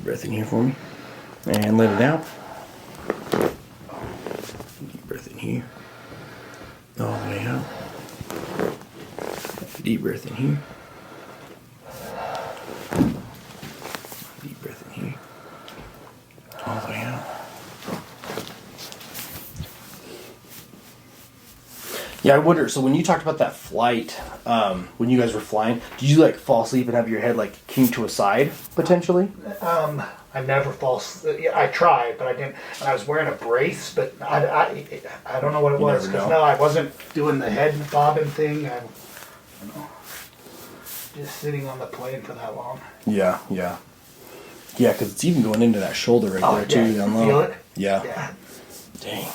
breath in here for me. And let it out. Deep breath in here. All the way out. Deep breath in here. Deep breath in here. All the way out. Yeah, I wonder, so when you talked about that flight, when you guys were flying, did you like fall asleep and have your head like kinked to a side, potentially? I never fall asleep. I tried, but I didn't. And I was wearing a brace, but I don't know what it was. Because no, I wasn't doing the head bobbing thing. I don't know. Just sitting on the plane for that long. Yeah, yeah. Yeah, because it's even going into that shoulder right there, too. Yeah. Feel it? Yeah. Yeah. Dang.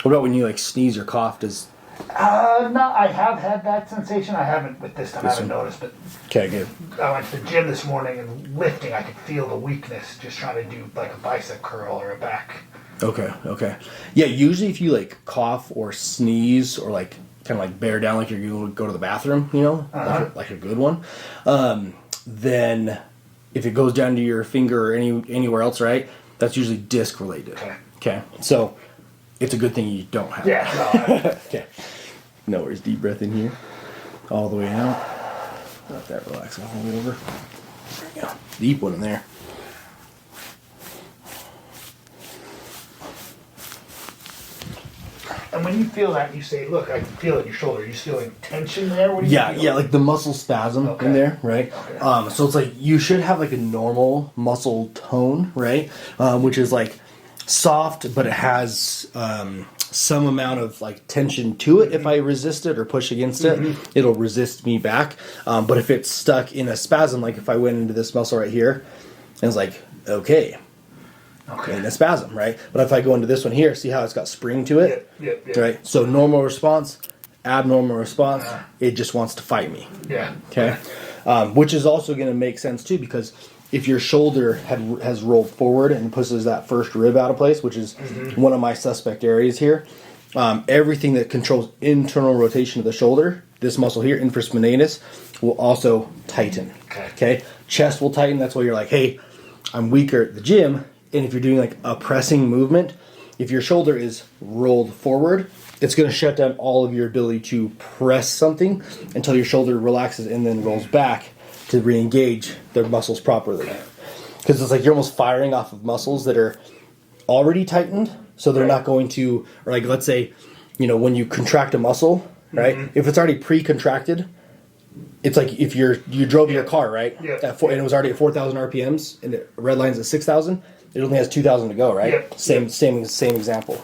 What about when you like sneeze or cough? Does No, I have had that sensation. I haven't with this time. I haven't noticed, but okay, good. I went to the gym this morning and lifting. I could feel the weakness just trying to do like a bicep curl or a back. Okay, okay. Yeah, usually if you like cough or sneeze or like kind of like bear down like you're going to go to the bathroom, you know, like a good one, then if it goes down to your finger or anywhere else, right, that's usually disc related. Okay. So it's a good thing you don't have it. Yeah. Okay. No worries. Deep breath in here. All the way out. Let that relax all the way over. There we go. Deep one in there. And when you feel that, you say, look, I can feel it in your shoulder. Are you feeling tension there? What do you feel? Yeah, like the muscle spasm in there, right? Okay. So it's like you should have like a normal muscle tone, right? Which is like soft, but it has some amount of like tension to it. If I resist it or push against it, it'll resist me back. But if it's stuck in a spasm, like if I went into this muscle right here, and it's like, okay, in a spasm, right? But if I go into this one here, see how it's got spring to it? Yep. Right? So normal response, abnormal response, it just wants to fight me. Yeah. Okay? Which is also going to make sense too, because if your shoulder has rolled forward and pushes that first rib out of place, which is one of my suspect areas here, everything that controls internal rotation of the shoulder, this muscle here, infraspinatus, will also tighten. Okay? Chest will tighten. That's why you're like, hey, I'm weaker at the gym. And if you're doing like a pressing movement, if your shoulder is rolled forward, it's going to shut down all of your ability to press something until your shoulder relaxes and then rolls back to re-engage the muscles properly. Because it's like you're almost firing off of muscles that are already tightened, so they're not going to, or like let's say, you know, when you contract a muscle, right? If it's already pre-contracted, it's like if you drove your car, right? And it was already at 4,000 RPMs and the red line's at 6,000, it only has 2,000 to go, right? Same example.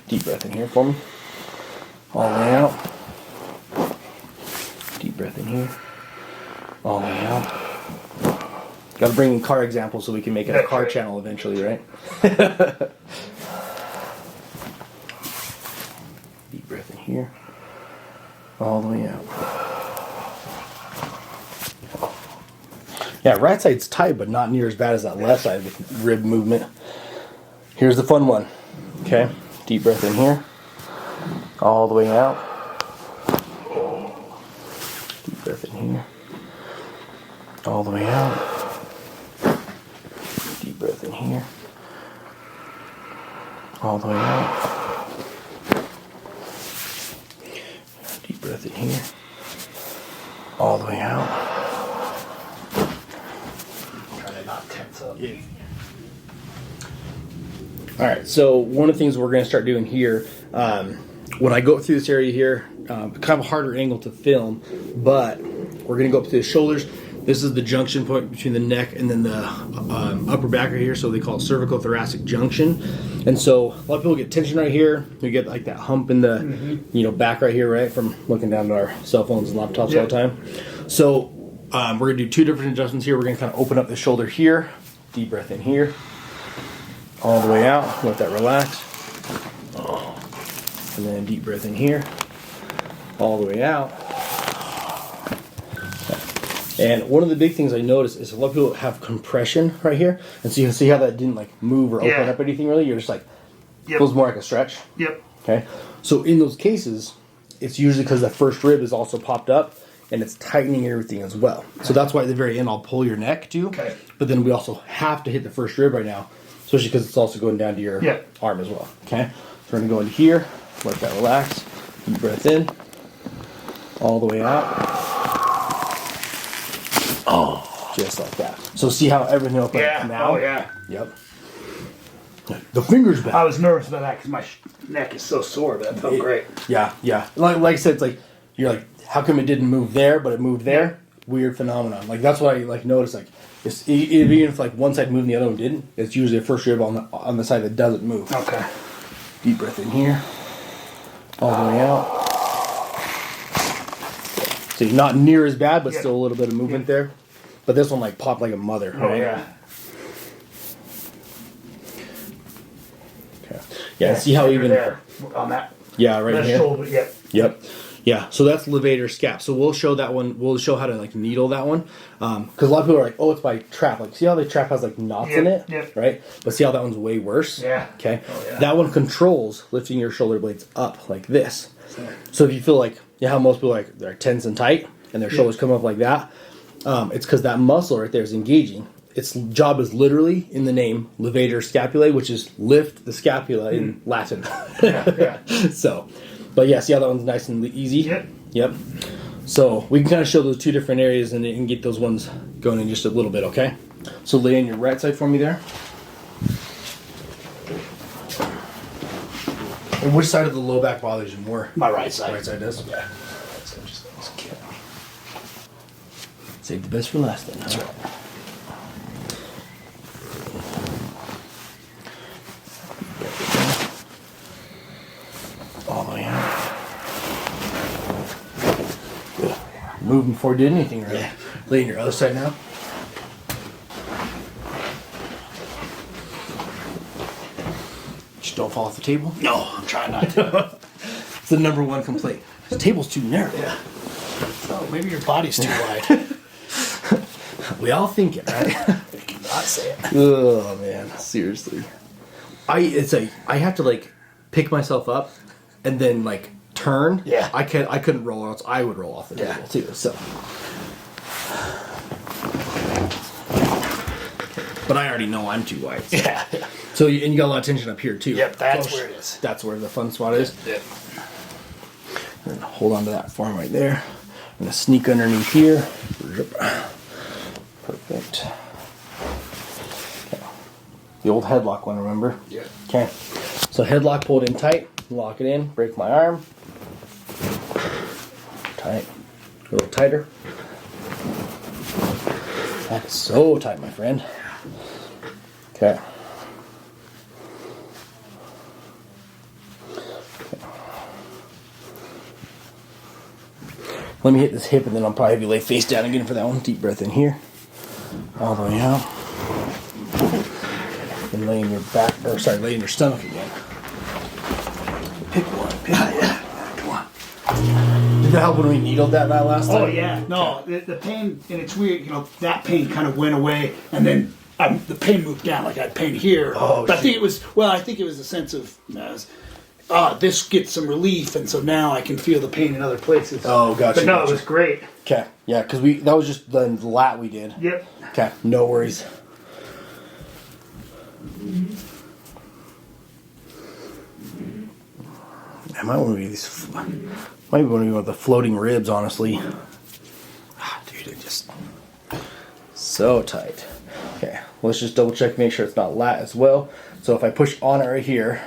Deep breath in here for me. All the way out. Deep breath in here. All the way out. Got to bring in car examples so we can make it a car channel eventually, right? Deep breath in here. All the way out. Yeah, right side's tight, but not near as bad as that left side with rib movement. Here's the fun one. Okay, deep breath in here. All the way out. Deep breath in here. All the way out. Deep breath in here. All the way out. Deep breath in here. All the way out. Alright, so one of the things we're going to start doing here, when I go through this area here, kind of a harder angle to film, but we're going to go up to the shoulders. This is the junction point between the neck and then the upper back right here, so they call it cervical thoracic junction. And so a lot of people get tension right here. We get like that hump in the back right here, right, from looking down at our cell phones and laptops all the time. So we're going to do two different adjustments here. We're going to kind of open up the shoulder here, deep breath in here, all the way out, let that relax, and then deep breath in here, all the way out. And one of the big things I noticed is a lot of people have compression right here, and so you can see how that didn't like move or open up anything really. You're just like, feels more like a stretch. Okay, so in those cases, it's usually because the first rib is also popped up, and it's tightening everything as well. So that's why at the very end I'll pull your neck too. Okay. But then we also have to hit the first rib right now, especially because it's also going down to your arm as well. Okay. So we're gonna go into here, let that relax. Deep breath in, all the way out. Oh, just like that. So see how everything opened now? Oh yeah. Yep. The fingers back. I was nervous about that because my neck is so sore, but that felt great. Yeah, yeah. Like I said, it's like you're like, how come it didn't move there, but it moved there? Weird phenomenon. Like that's what I like notice. Like even if like one side moved and the other one didn't, it's usually a first rib on the side that doesn't move. Okay. Deep breath in here, all the way out. So you're not near as bad, but still a little bit of movement there. But this one like popped like a mother. Right? Oh yeah. Okay. Yeah. See how even there on that. Yeah, right here. Shoulder. Yep. Yep. Yeah, so that's levator scap. So we'll show that one. We'll show how to like needle that one, because a lot of people are like, "Oh, it's by trap." Like, see how the trap has like knots in it, right? But see how that one's way worse. Yeah. Okay. Oh, yeah. That one controls lifting your shoulder blades up like this. So if you feel like, how most people like they're tense and tight and their shoulders come up like that, it's because that muscle right there is engaging. Its job is literally in the name levator scapulae, which is lift the scapula in Latin. Yeah. So. But yeah, see how that one's nice and easy? Yep. So we can kind of show those two different areas and get those ones going in just a little bit, okay? So lay on your right side for me there. And which side of the low back bothers you more? My right side. Right side does? Yeah. Save the best for last then. That's right. All the way out. Good. Moving before you did anything, right? Yeah. Lay on your other side now. Just don't fall off the table. No, I'm trying not to. It's the number one complaint. The table's too narrow. Yeah. Oh, maybe your body's too wide. We all think it, right? I cannot say it. Oh man, seriously. I have to like pick myself up and then like turn. Yeah. I couldn't roll, or else I would roll off the table too. So, but I already know I'm too wide. So. Yeah. So and you got a lot of tension up here too. Yep, that's where it is. That's where the fun spot is. Yep. And hold on to that form right there. I'm gonna sneak underneath here. Perfect. Okay. The old headlock one, remember? Yeah. Okay. So headlock, pull it in tight, lock it in, break my arm. Tight. A little tighter. That is so tight, my friend. Okay. Let me hit this hip and then I'll probably have you lay face down again for that one. Deep breath in here. All the way out. And lay in your back, or sorry, lay in your stomach again. Pick one. Come on. Did that help when we needled that last time? Oh yeah. No, the pain, and it's weird, you know, that pain kind of went away and then the pain moved down, like I had pain here. Oh, but I think it was a sense of, this gets some relief, and so now I can feel the pain in other places. Oh, gotcha. But no, it was great. Okay, yeah, because that was just the lat we did. Yep. Okay, no worries. I might want to be these. Might want to be with the floating ribs, honestly. Dude, it just so tight. Okay, let's just double check, make sure it's not lat as well. So if I push on it right here,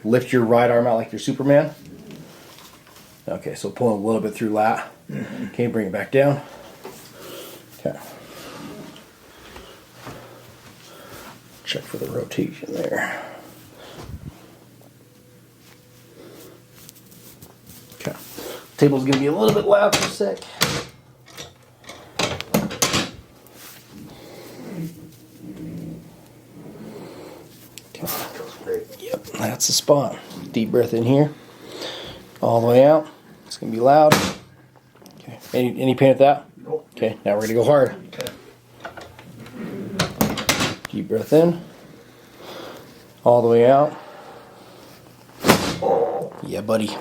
lift your right arm out like you're Superman. Okay, so pulling a little bit through lat. Okay, bring it back down. Okay. Check for the rotation there. Okay. Table's gonna be a little bit loud for a sec. Yep, that's the spot. Deep breath in here. All the way out. It's going to be loud. Okay. Any pain at that? Nope. Okay, now we're going to go hard. Okay. Deep breath in. All the way out. Yeah, buddy.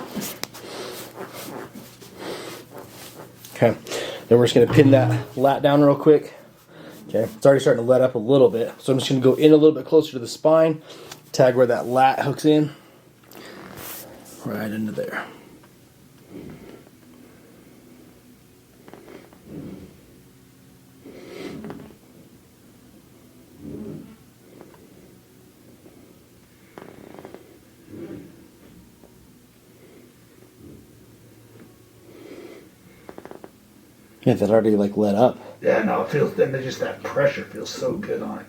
Okay. Then we're just going to pin that lat down real quick. Okay, it's already starting to let up a little bit. So I'm just going to go in a little bit closer to the spine, tag where that lat hooks in. Right into there. Yeah, that already like let up. Yeah, no, it feels, then just that pressure feels so good on it.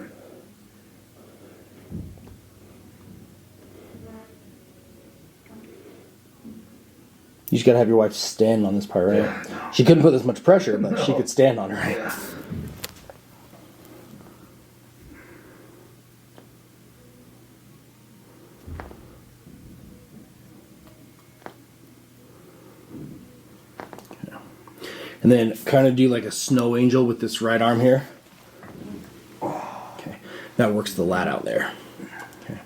You just gotta have your wife stand on this part, right? Yeah, no. She couldn't put this much pressure, but she could stand on it, right? Yeah. And then kind of do like a snow angel with this right arm here. Okay, that works the lat out there. Okay.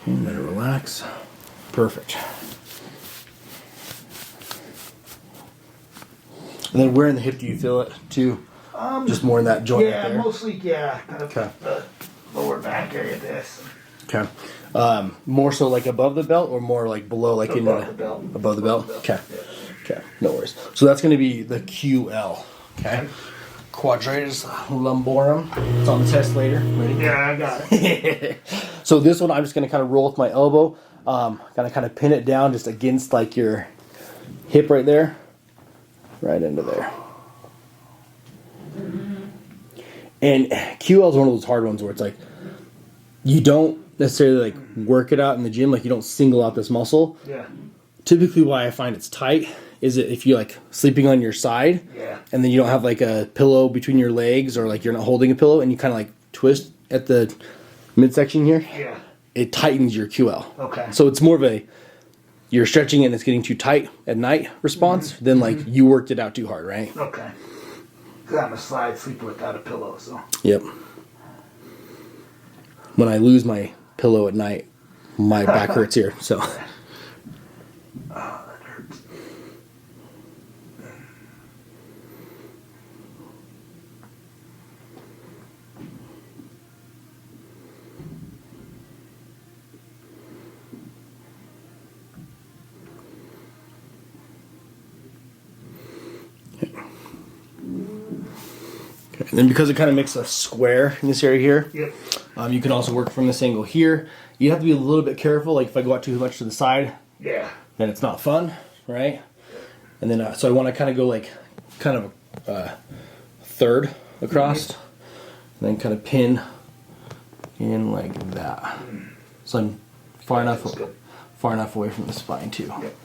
And let it relax. Perfect. And then where in the hip do you feel it too? Just more in that joint Yeah, right there? mostly, yeah, kind of Okay. the lower back area of this. Okay. More so like above the belt or more like below, like in Above the belt. Above the belt? Okay. Yeah. Okay. No worries. So that's going to be the QL. Okay. Quadratus lumborum. It's on the test later. Ready? Yeah, I got it. So this one I'm just going to kind of roll with my elbow. Gonna kind of pin it down just against like your hip right there. Right into there. And QL is one of those hard ones where it's like you don't necessarily like work it out in the gym, like you don't single out this muscle. Yeah. Typically why I find it's tight is that if you're like sleeping on your side, Yeah. and then you don't have like a pillow between your legs or like you're not holding a pillow and you kind of like twist at the midsection here, Yeah. it tightens your QL. Okay. So it's more of a you're stretching and it's getting too tight at night response than like you worked it out too hard, right? Okay. Because I'm a side sleeper without a pillow, so. Yep. When I lose my pillow at night, my back hurts here. So. Oh, that hurts. And then because it kind of makes a square in this area here, Yep. you can also work from this angle here. You have to be a little bit careful. Like if I go out too much to the side, Yeah. then it's not fun, right? And then so I want to kind of go like kind of a third across, and then kind of pin in like that. So I'm far enough away from the spine too. Yep.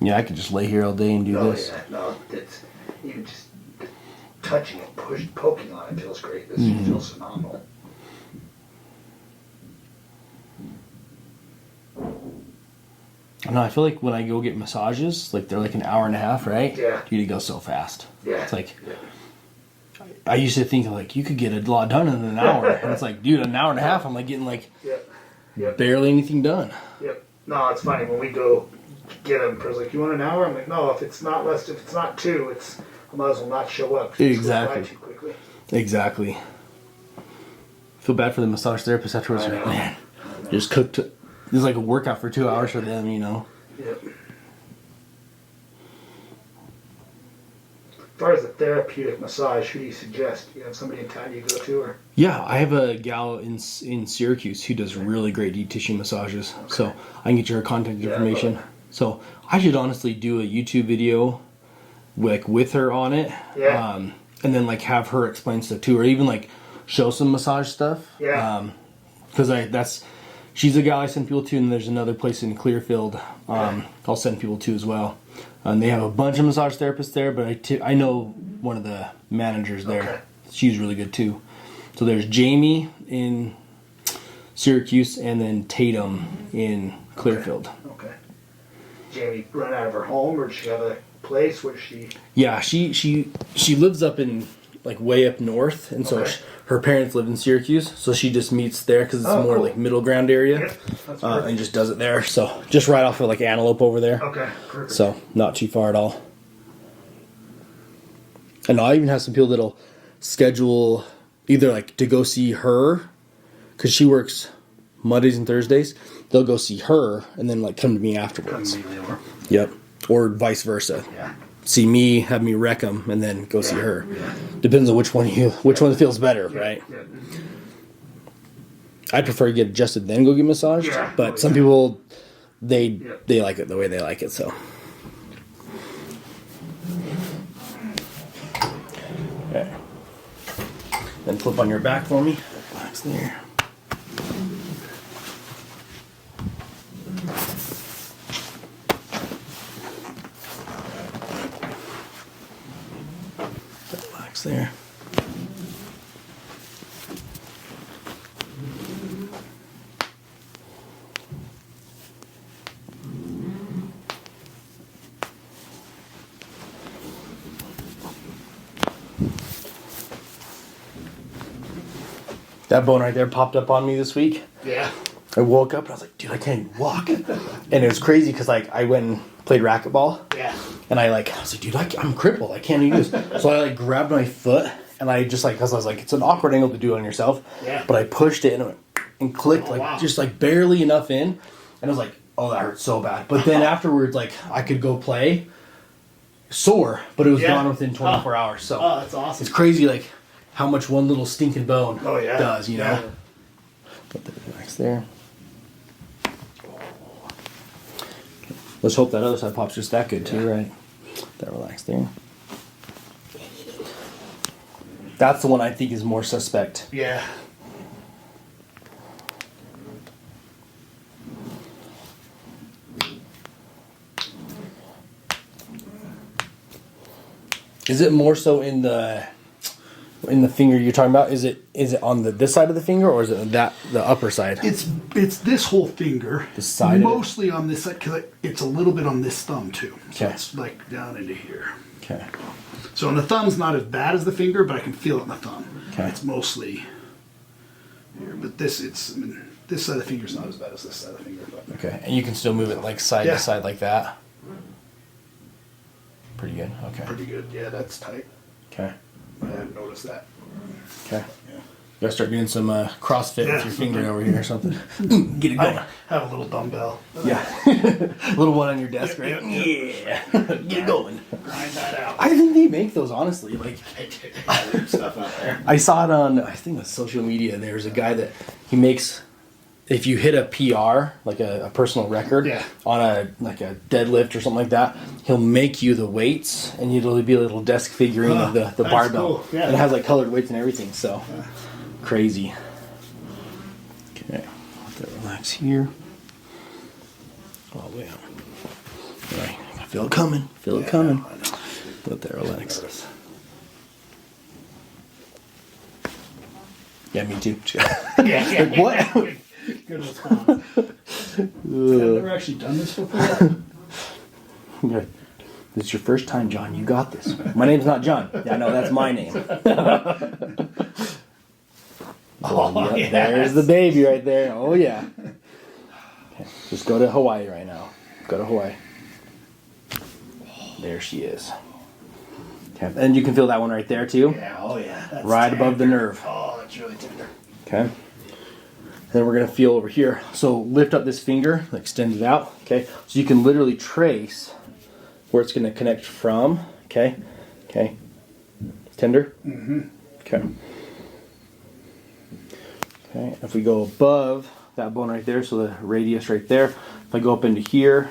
Yeah, I could just lay here all day and do this. Yeah. No, it's even just touching it, poking on it feels great. This feels phenomenal. No, I feel like when I go get massages, like they're like an hour and a half, right? Yeah. Dude, it goes so fast. Yeah. It's like Yeah. I used to think like you could get a lot done in an hour, and it's like, dude, an hour and a half, I'm like getting like Yep. Yep. barely anything done. Yep. No, it's funny when we go get them. Chris like, you want an hour? I'm like, no. If it's not 2, I might as well not show up. It's Exactly. going by too quickly. Exactly. Feel bad for the massage therapist afterwards. I You're like, know. man, just cooked. This is like a workout for 2 hours for them, you know. Yep. As far as the therapeutic massage, who do you suggest? You have somebody in town you go to, or? Yeah, I have a gal in Syracuse who does really great deep tissue massages. So I can get you her contact Yeah, I information. love So I should honestly do a YouTube video like with her on it. Yeah. And then like have her explain stuff too, or even like show some massage stuff. Yeah. Because that's she's a gal I send people to, and there's another place in Clearfield I'll send people to as well. And they have a bunch of massage therapists there, but I know one of the managers there. Okay. She's really good too. So there's Jamie in Syracuse, and then Tatum in Clearfield. Okay. Jamie run out of her home, or does she have a place where she? Yeah, she lives up in like way up north, and so her parents live in Syracuse, so she just meets there because it's more like middle ground area, and just does it there. So just right off of like Antelope over there. Okay, perfect. So not too far at all. And I even have some people that'll schedule either like to go see her, because she works Mondays and Thursdays. They'll go see her and then like come to me afterwards. Yep. Or vice versa. Yeah. See me, have me wreck them, and then go see her. Yeah. Depends on which one feels better, right? Yeah. I'd prefer to get adjusted then go get massaged, but some people they like it the way they like it. So. Okay. Then flip on your back for me. Relax there. Relax there. That bone right there popped up on me this week. Yeah. I woke up and I was like, dude, I can't even walk. And it was crazy because like I went and played racquetball. Yeah. And I was like, dude, I'm crippled. I can't even do this. So I like grabbed my foot and I just like, because I was like, it's an awkward angle to do on yourself. Yeah. But I pushed it and it went and clicked just like barely enough in. And I was like, oh, that hurts so bad. But then afterwards, like I could go play sore, but it was gone within 24 hours. So that's awesome. It's crazy like how much one little stinking bone does, you know? Yeah. Put that relax there. Let's hope that other side pops just that good too, right? That relax there. That's the one I think is more suspect. Yeah. Is it more so in the finger you're talking about? Is it on this side of the finger, or is it the upper side? It's this whole finger. The side. Mostly on this side because it's a little bit on this thumb too. So Okay. it's like down into here. Okay. So on the thumb's not as bad as the finger, but I can feel it in the thumb. Okay. It's mostly here, but this side of the finger's not as bad as this side of the finger. But. Okay, and you can still move it like side to side like that. Pretty good. Okay. Pretty good. Yeah, that's tight. Okay. I hadn't noticed that. Okay. Yeah. You gotta start doing some CrossFit with your finger over here or something. Get it going. I have a little dumbbell. Yeah. A little one on your desk, right? Yeah. Get it going. Grind that out. I think they make those, honestly. Like, stuff out there. I saw it on, I think it was social media. There's a guy that he makes, if you hit a PR, like a personal record, on a deadlift or something like that, he'll make you the weights, and it'll be a little desk figurine of the barbell. Cool. Yeah. And it has like colored weights and everything, so crazy. Okay, let that relax here. Oh, yeah. All right, I feel it coming. Feel it coming. Let that relax. Yeah, me too. Like, what? Good response. I've never actually done this before. Good. This is your first time, John. You got this. My name's not John. Yeah, no, that's my name. There's the baby right there. Oh, yeah. Okay, just go to Hawaii right now. Go to Hawaii. There she is. Okay, and you can feel that one right there, too? Yeah, oh, yeah. That's right tender. above the nerve. Oh, that's really tender. Okay. Then we're going to feel over here. So lift up this finger, extend it out. Okay. So you can literally trace where it's going to connect from. Okay. Okay. Tender? Mm-hmm. Okay. Okay. If we go above that bone right there, so the radius right there, if I go up into here,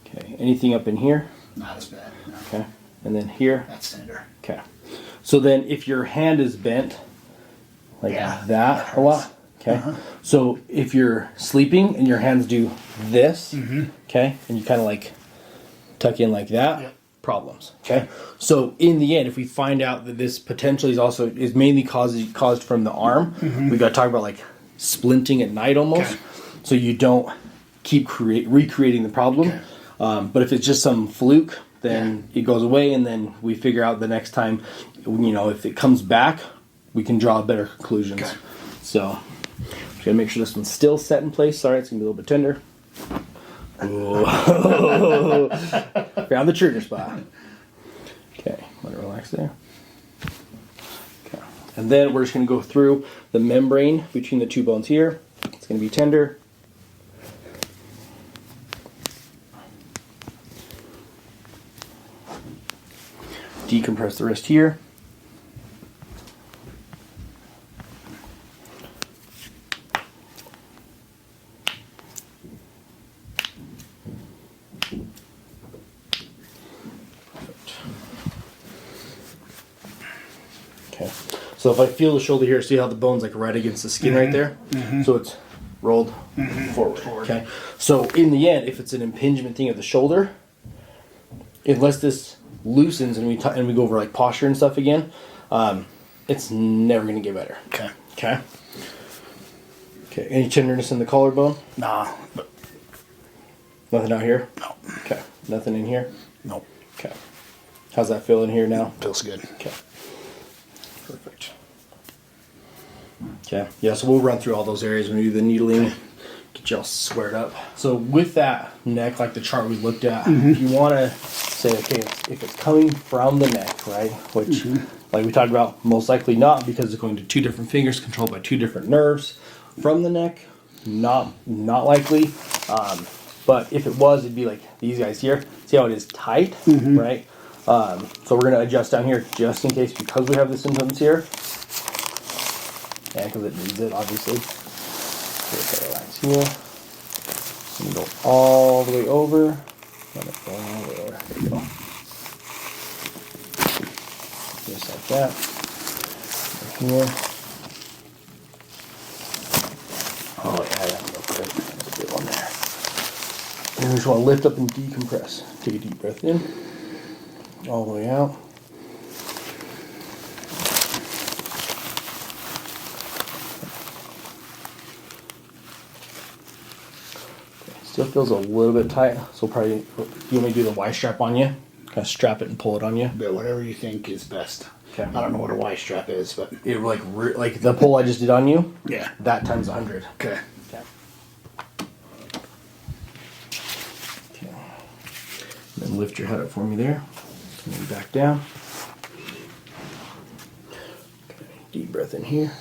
okay, anything up in here? Not as bad. No. Okay. And then here? That's tender. Okay. So then if your hand is bent like that a lot, Okay, so if you're sleeping and your hands do this, okay, and you kind of like tuck in like that, problems. Okay, so in the end, if we find out that this potentially is mainly caused from the arm, we got to talk about like splinting at night almost, so you don't keep recreating the problem. But if it's just some fluke, then it goes away, and then we figure out the next time, if it comes back, we can draw better conclusions. So. Gotta make sure this one's still set in place. Sorry, it's gonna be a little bit tender. Whoa. Found the trigger spot. Okay, let it relax there. Okay. And then we're just gonna go through the membrane between the two bones here. It's gonna be tender. Decompress the wrist here. So if I feel the shoulder here, see how the bone's like right against the skin right there? So it's rolled forward. Okay. So in the end, if it's an impingement thing of the shoulder, unless this loosens and we go over like posture and stuff again, it's never going to get better. Okay. Okay. Okay. Any tenderness in the collarbone? Nah. Nothing out here? No. Okay. Nothing in here? Nope. Okay. How's that feel in here now? Feels good. Okay. Perfect. Okay. Yeah, so we'll run through all those areas when we do the needling, get you all squared up. So with that neck, like the chart we looked at, if you want to say, okay, if it's coming from the neck, right, which, like we talked about, most likely not, because it's going to two different fingers controlled by two different nerves. From the neck, not likely. But if it was, it'd be like these guys here. See how it is tight, right? So we're going to adjust down here just in case, because we have the symptoms here. Yeah, because it needs it, obviously. So relax here. And go all the way over. Let it go all the way over. There you go. Just like that. Right here. Oh yeah, that's real good. That's a good one there. And we just want to lift up and decompress. Take a deep breath in. All the way out. Still feels a little bit tight, so probably you want me to do the Y strap on you? Kind of strap it and pull it on you. But whatever you think is best. Okay. I don't know what a Y strap is, but it like the pull I just did on you. Yeah. That times 100. Okay. Okay. Okay. Then lift your head up for me there. And then back down. Okay. Deep breath in here.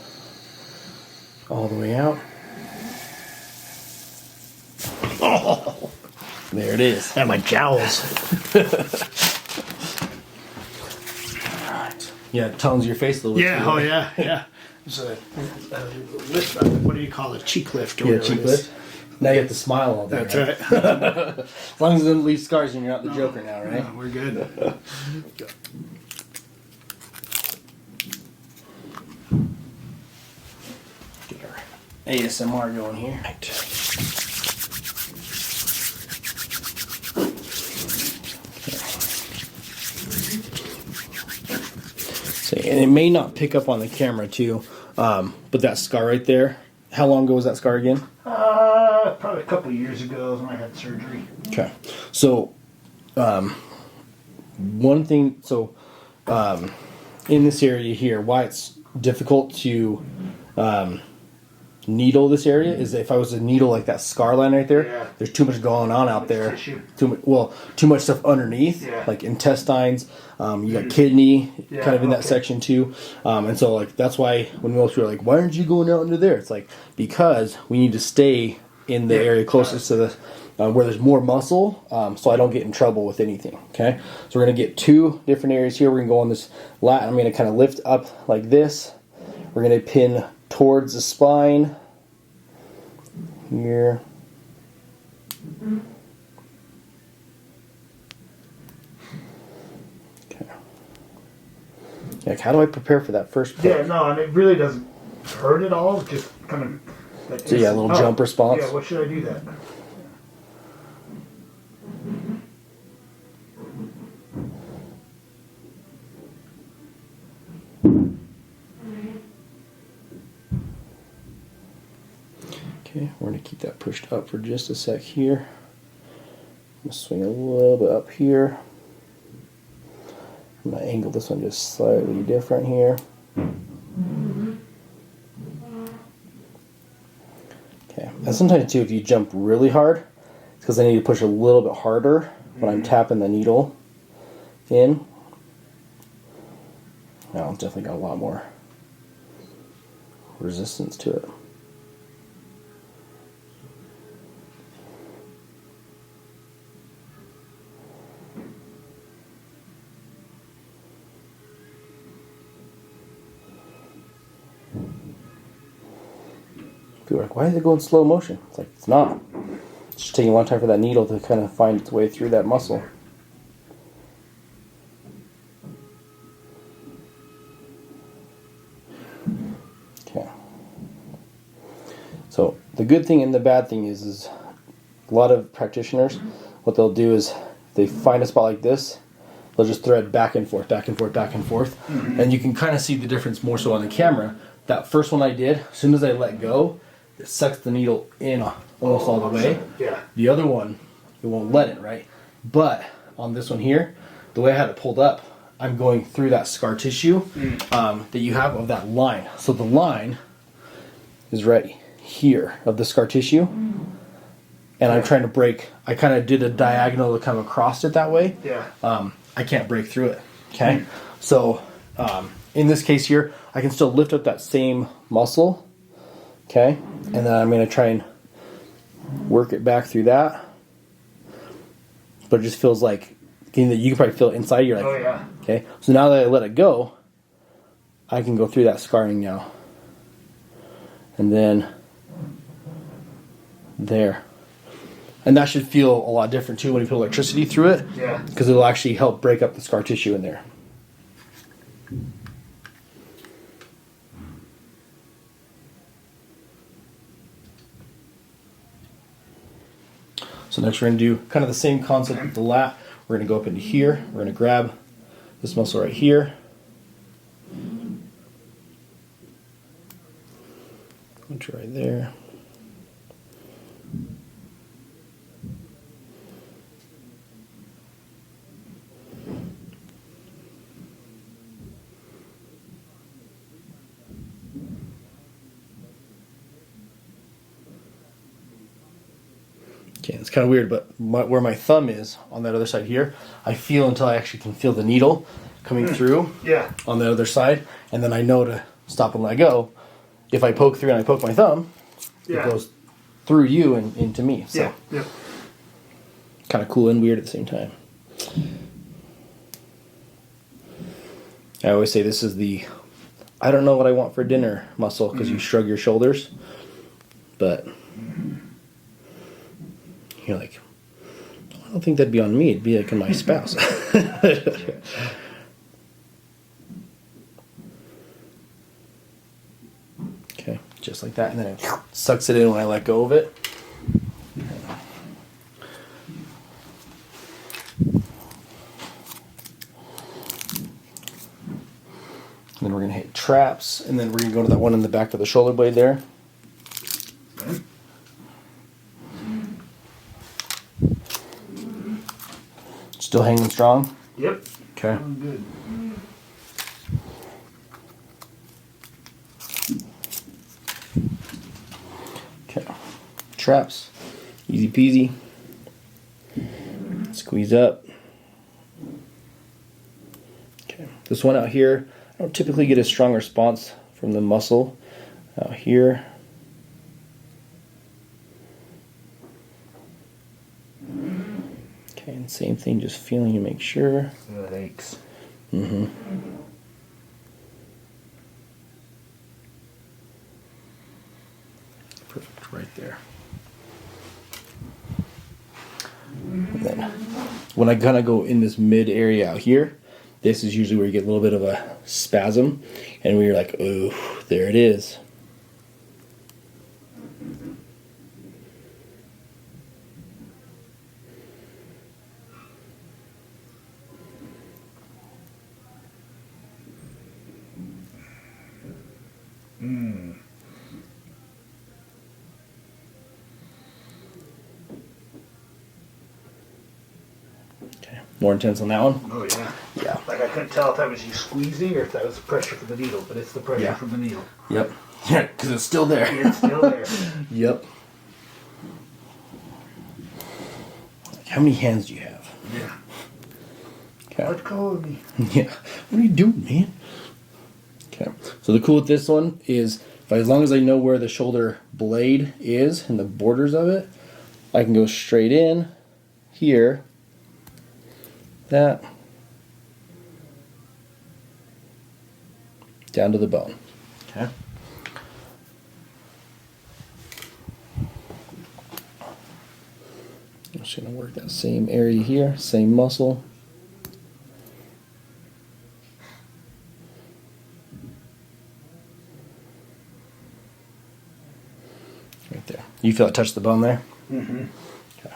All the way out. Oh, there it is. and my jowls. Alright. Yeah, it tones your face a little bit. Yeah, too, oh right? yeah. It's a lift, what do you call it? Cheek lift or Yeah, whatever cheek it is. lift. Now you have to smile all day. That's right? right. As long as it doesn't leave scars and you're not the Joker now, right? No, we're good. Get our ASMR going here. Right. And it may not pick up on the camera too, but that scar right there, how long ago was that scar again? Probably a couple of years ago when I had surgery. Okay. So, one thing, in this area here, why it's difficult to needle this area is if I was to needle like that scar line right there, there's too much going on out there. Too much stuff underneath, like intestines. You got kidney kind of in that section too. And so like that's why when most people are like, why aren't you going out under there? It's like because we need to stay in the area closest to the where there's more muscle, so I don't get in trouble with anything. Okay, so we're gonna get two different areas here. We're gonna go on this lat. I'm gonna kind of lift up like this. We're gonna pin towards the spine here. Okay. Like, how do I prepare for that first part? Yeah, no, and it really doesn't hurt at all? Just kind of. So yeah, a little jump response. Yeah, what should I do that? Okay, we're going to keep that pushed up for just a sec here. I'm going to swing a little bit up here. I'm going to angle this one just slightly different here. Okay, and sometimes too, if you jump really hard, it's because I need to push a little bit harder when I'm tapping the needle in. Now it's definitely got a lot more resistance to it. People are like, why is it going slow motion? It's like, it's not. It's just taking a long time for that needle to kind of find its way through that muscle. Okay. So the good thing and the bad thing is a lot of practitioners, what they'll do is they find a spot like this, they'll just thread back and forth, back and forth, back and forth. And you can kind of see the difference more so on the camera. That first one I did, as soon as I let go, it sucks the needle in almost all the way. Yeah. The other one, it won't let it, right? But on this one here, the way I had it pulled up, I'm going through that scar tissue that you have of that line. So the line is right here of the scar tissue. And I'm trying to break, I kind of did a diagonal to come across it that way. Yeah. I can't break through it, okay? So in this case here, I can still lift up that same muscle, okay? And then I'm going to try and work it back through that. But it just feels like, you can probably feel it inside. You're like, Oh, yeah. okay? So now that I let it go, I can go through that scarring now. And then there. And that should feel a lot different too when you put electricity through it. Yeah. Because it'll actually help break up the scar tissue in there. So next we're going to do kind of the same concept with the lat. We're going to go up into here. We're going to grab this muscle right here. Which right there. Okay, it's kind of weird, but where my thumb is on that other side here, I feel until I actually can feel the needle coming through on the other side, and then I know to stop and let go. If I poke through and I poke my thumb, it goes through you and into me. So kind of cool and weird at the same time. I always say this is the I don't know what I want for dinner muscle because you shrug your shoulders, but you're like, I don't think that'd be on me. It'd be like on my spouse. Okay, just like that, and then it sucks it in when I let go of it. And then we're gonna hit traps, and then we're gonna go to that one in the back of the shoulder blade there. Still hanging strong? Yep. Okay. Good. Okay. Traps. Easy peasy. Squeeze up. Okay. This one out here, I don't typically get a strong response from the muscle out here. Okay, and same thing, just feeling to make sure. So it aches. Mm-hmm. Perfect, right there. And then when I kind of go in this mid area out here, this is usually where you get a little bit of a spasm, and where you're like, oh, there it is. Okay, more intense on that one? Oh, yeah. Yeah. Like I couldn't tell if that was you squeezing or if that was the pressure from the needle, but it's the pressure from the needle. Yep. Yeah, because it's still there. It's still there. Yep. How many hands do you have? Yeah. Okay. Let go of me. Yeah. What are you doing, man? Okay. So the cool with this one is, as long as I know where the shoulder blade is and the borders of it, I can go straight in here. That. Down to the bone. Okay. I'm just going to work that same area here, same muscle. Right there. You feel it touch the bone there? Mm-hmm. Okay.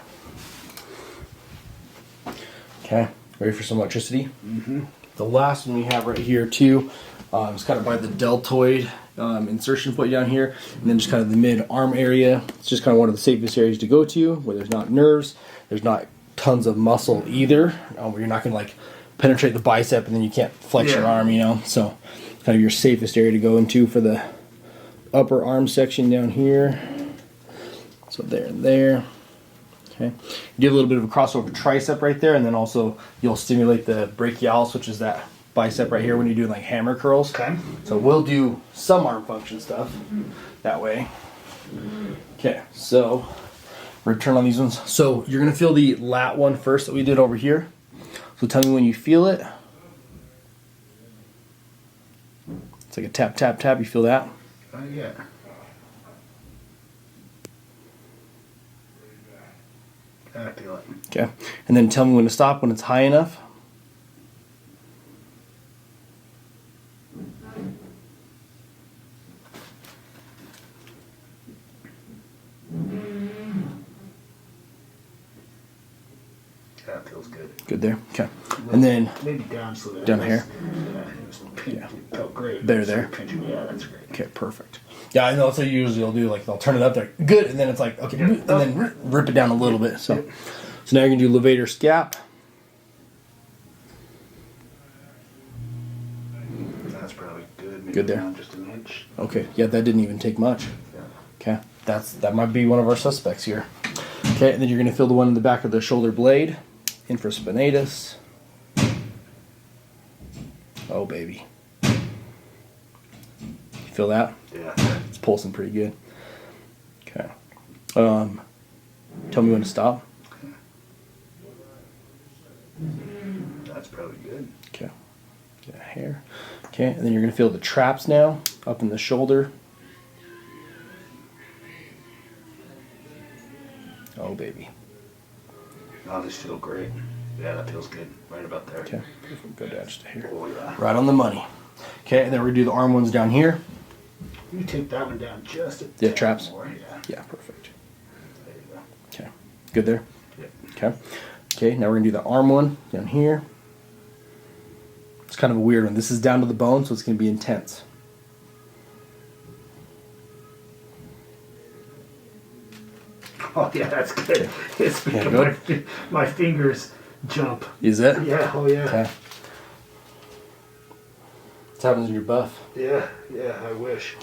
Okay. Ready for some electricity? Mm-hmm. The last one we have right here too is kind of by the deltoid insertion point down here, and then just kind of the mid-arm area. It's just kind of one of the safest areas to go to, where there's not nerves, there's not tons of muscle either, where you're not going to like penetrate the bicep and then you can't flex your arm, you know. So kind of your safest area to go into for the upper arm section down here. So there and there. Okay, you do a little bit of a crossover tricep right there, and then also you'll stimulate the brachialis, which is that bicep right here when you're doing like hammer curls. Okay. So we'll do some arm function stuff that way. Okay, so return on these ones. So you're gonna feel the lat one first that we did over here. So tell me when you feel it. It's like a tap, tap, tap. You feel that? Yeah. I feel it. Okay, and then tell me when to stop when it's high enough. That feels good. Good there. Okay, and then maybe down so that down here. Yeah, it felt great. Better there. Yeah, that's great. Okay, perfect. Yeah, I know that's what usually you'll do. Like they'll turn it up there, good, and then it's like okay, and then rip it down a little bit. So, so now you're gonna do levator scap. That's probably good. Maybe Good there. down just an inch. Okay, yeah, that didn't even take much. Okay, that might be one of our suspects here. Okay, and then you're gonna feel the one in the back of the shoulder blade, infraspinatus. Oh baby, you feel that? Yeah. It's pulsing pretty good. Okay. Tell me when to stop. That's probably good. Okay. Get a hair. Okay, and then you're gonna feel the traps now up in the shoulder. Oh baby. Oh, these feel great. Yeah, that feels good. Right about there. Okay. Go down just a hair. Oh yeah. Right on the money. Okay, and then we're gonna do the arm ones down here. You take that one down just a Yeah, tad traps. more. Yeah. Yeah, perfect. There you go. Okay. Good there? Yep. Okay. Okay, now we're gonna do the arm one down here. It's kind of a weird one. This is down to the bone, so it's gonna be intense. Oh yeah, that's good. It's Yeah, good. My fingers jump. Is it? Yeah. Oh yeah. Okay. What's happening in your buff? Yeah. Yeah. I wish.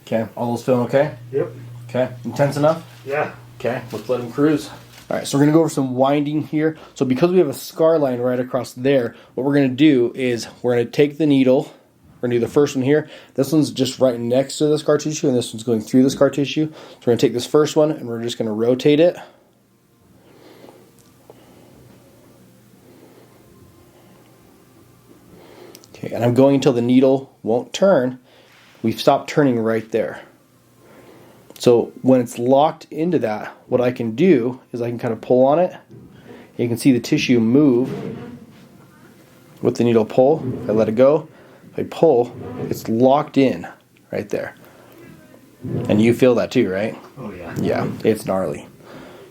Okay, all those feeling okay? Yep. Okay, intense enough? Yeah. Okay, let's let him cruise. All right, so we're gonna go over some winding here. So because we have a scar line right across there, what we're gonna do is we're gonna take the needle. We're gonna do the first one here. This one's just right next to the scar tissue, and this one's going through the scar tissue. So we're gonna take this first one, and we're just gonna rotate it. Okay, and I'm going until the needle won't turn. We've stopped turning right there. So when it's locked into that, what I can do is I can kind of pull on it. You can see the tissue move with the needle pull. If I let it go, if I pull, it's locked in right there. And you feel that too, right? Oh yeah. Yeah, it's gnarly.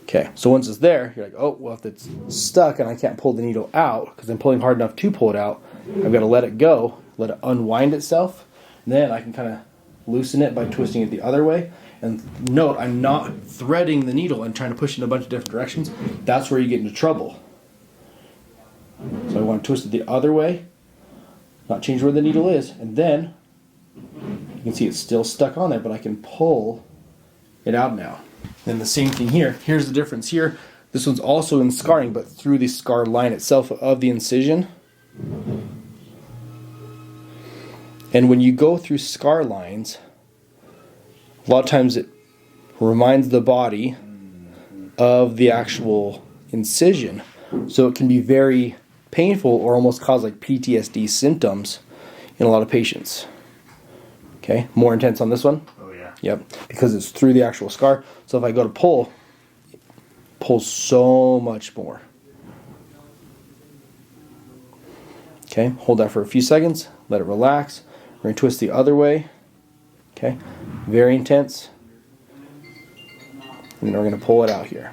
Okay, so once it's there, you're like, oh, well, if it's stuck and I can't pull the needle out because I'm pulling hard enough to pull it out, I've got to let it go let it unwind itself. And then I can kind of loosen it by twisting it the other way. And note, I'm not threading the needle and trying to push it in a bunch of different directions. That's where you get into trouble. So I want to twist it the other way, not change where the needle is, and then you can see it's still stuck on there, but I can pull it out now. And the same thing here. Here's the difference here. This one's also in scarring, but through the scar line itself of the incision. And when you go through scar lines, a lot of times it reminds the body of the actual incision. So it can be very painful or almost cause like PTSD symptoms in a lot of patients. Okay, more intense on this one? Oh yeah. Yep, because it's through the actual scar. So if I go to pull, it pulls so much more. Okay, hold that for a few seconds, let it relax. We're going to twist the other way. Okay, very intense. And then we're going to pull it out here.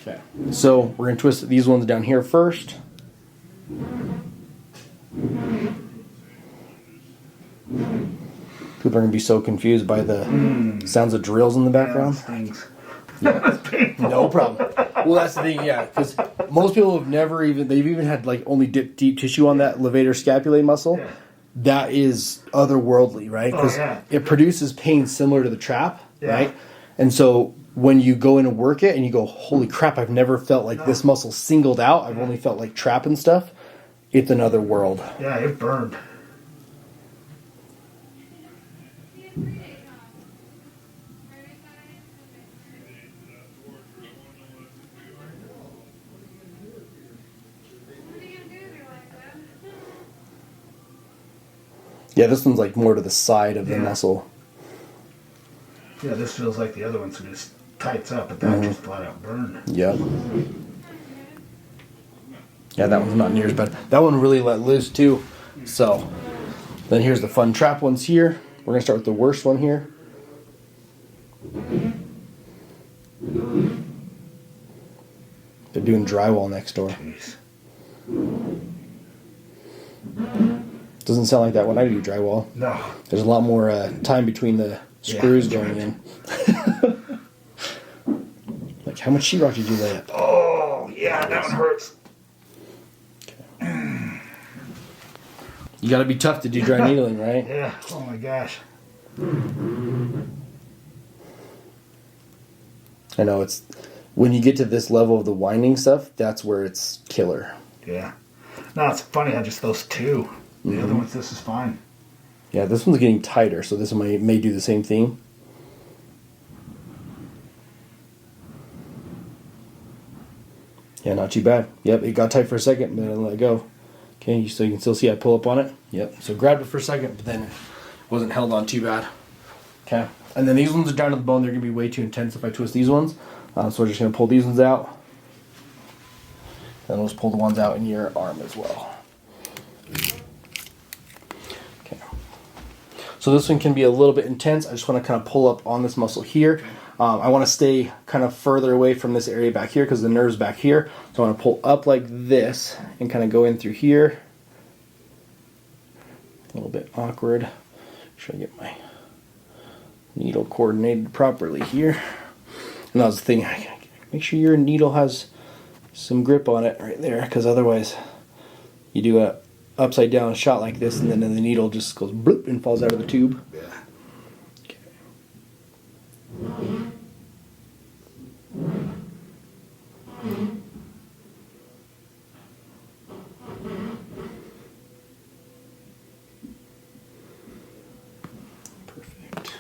Okay, so we're going to twist these ones down here first. People are going to be so confused by the sounds of drills in the background. Yeah, no problem. Well, that's the thing, yeah, because most people have they've even had like only dipped deep tissue on that levator scapulae muscle. Yeah. That is otherworldly, right? Because it produces pain similar to the trap, right? And so when you go in and work it and you go, holy crap, I've never felt like this muscle singled out. I've only felt like trap and stuff. It's another world. Yeah, it burned. Yeah, this one's like more to the side of the muscle. Yeah, this feels like the other one, so it just tights up, but that just flat out burned. Yep. Yeah, that one's not near as bad. That one really let loose too. So, then here's the fun trap ones here. We're going to start with the worst one here. They're doing drywall next door. Jeez. Doesn't sound like that when I do drywall. No. There's a lot more time between the screws going in. Like, how much sheetrock did you lay up? Oh, yeah, that one hurts. Okay. You got to be tough to do dry needling, right? Yeah. Oh my gosh. I know, it's when you get to this level of the winding stuff, that's where it's killer. Yeah. No, it's funny. I just those two. The other ones, this is fine. Yeah, this one's getting tighter, so this one may do the same thing. Yeah, not too bad. Yep, it got tight for a second, but then I let it go. Okay, so you can still see I pull up on it. Yep, so grabbed it for a second, but then it wasn't held on too bad. Okay, and then these ones are down to the bone. They're going to be way too intense if I twist these ones. So we're just going to pull these ones out. Then we'll just pull the ones out in your arm as well. Okay. So this one can be a little bit intense. I just want to kind of pull up on this muscle here. I want to stay kind of further away from this area back here because the nerve's back here. So I want to pull up like this and kind of go in through here. A little bit awkward. Make sure I get my needle coordinated properly here. And that was the thing. Make sure your needle has some grip on it right there, because otherwise you do a upside down shot like this and then the needle just goes bloop and falls out of the tube. Yeah. Okay. Perfect.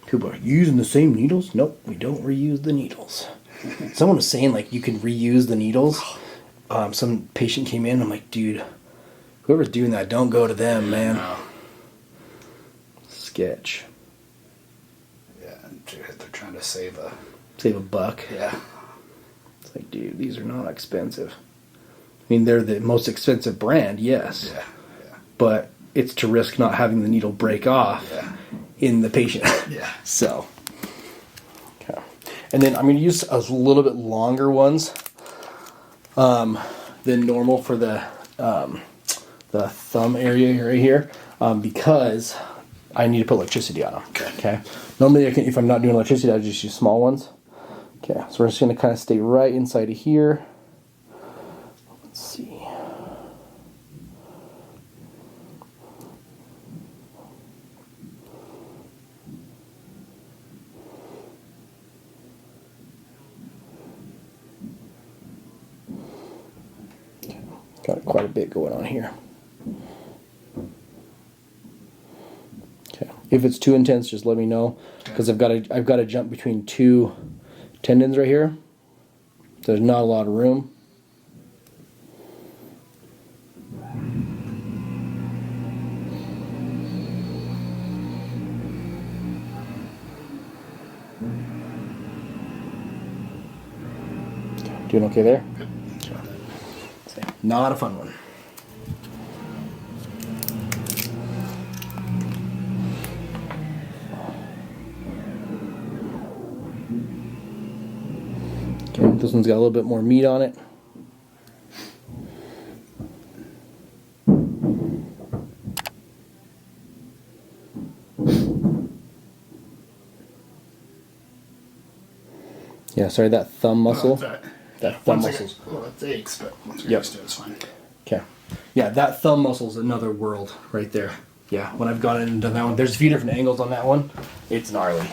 People are using the same needles? Nope, we don't reuse the needles. Someone was saying like you can reuse the needles. Some patient came in, I'm like, dude, whoever's doing that, don't go to them, man. No. Sketch. Yeah, they're trying to save a buck. Yeah. It's like, dude, these are not expensive. I mean, they're the most expensive brand, yes. Yeah. But it's to risk not having the needle break off in the patient. Yeah. So, okay. And then I'm going to use a little bit longer ones than normal for the thumb area right here because I need to put electricity on them. Okay. Normally, if I'm not doing electricity, I just use small ones. Okay, so we're just going to kind of stay right inside of here. Let's see. Got quite a bit going on here. Okay, if it's too intense, just let me know because I've got to jump between two tendons right here. There's not a lot of room. Doing okay there? Not a fun one. Okay, this one's got a little bit more meat on it. Yeah, sorry, that thumb muscle. That thumb muscle's. Well, it aches, but once you're Yep. used to it, it's fine. Okay. Yeah, that thumb muscle's another world right there. Yeah, when I've gone in and done that one, there's a few different angles on that one. It's gnarly.